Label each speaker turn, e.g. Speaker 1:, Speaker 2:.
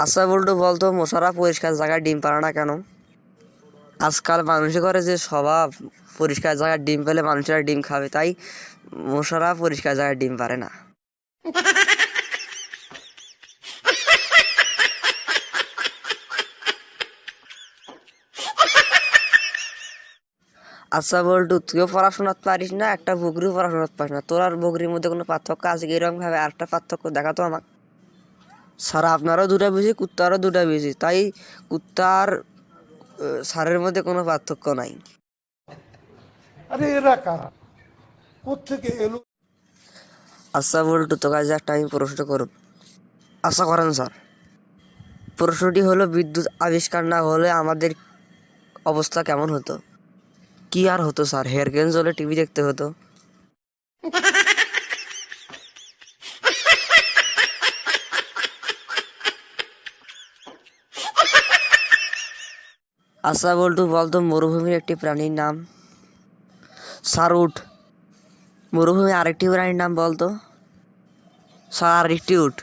Speaker 1: আচ্ছা বল্টু, বলতো মশারা পরিষ্কার জায়গায় ডিম পারে না কেন? আজকাল মানুষে করে যে স্বভাব, পরিষ্কার জায়গায় ডিম পেলে মানুষেরা ডিম খাবে, তাই মশারা পরিষ্কার জায়গায় ডিম পারে না। আচ্ছা বল্টু, তুইও পড়াশোনা পারিস না, একটা বকরিও পড়াশোনা পারিস না, তোর আর বকরির মধ্যে কোনো পার্থক্য আছে কি? এরকম ভাবে আরেকটা পার্থক্য দেখাতো আমাকে। স্যার আপনারও দুটা বেশি, কুত্তারও দুটা বেশি, তাই কুত্তার স্যারের মধ্যে কোনো পার্থক্য নাই।
Speaker 2: আরে এরা কারা, কোত্থেকে এলো?
Speaker 1: আচ্ছা বল্টু, তোর কাছে একটা আমি প্রশ্ন করব। আশা করেন স্যার। প্রশ্নটি হলো, বিদ্যুৎ আবিষ্কার না হলে আমাদের অবস্থা কেমন হতো? কি আর হতো স্যার, হেয়ার গেম জ্বলে টিভি দেখতে হতো। আচ্ছা বল্টু, বলতো মরুভূমির একটি প্রাণীর নাম। স্যার উট। মরুভূমি আরেকটি প্রাণীর নাম বলতো। স্যার আরেকটি উট।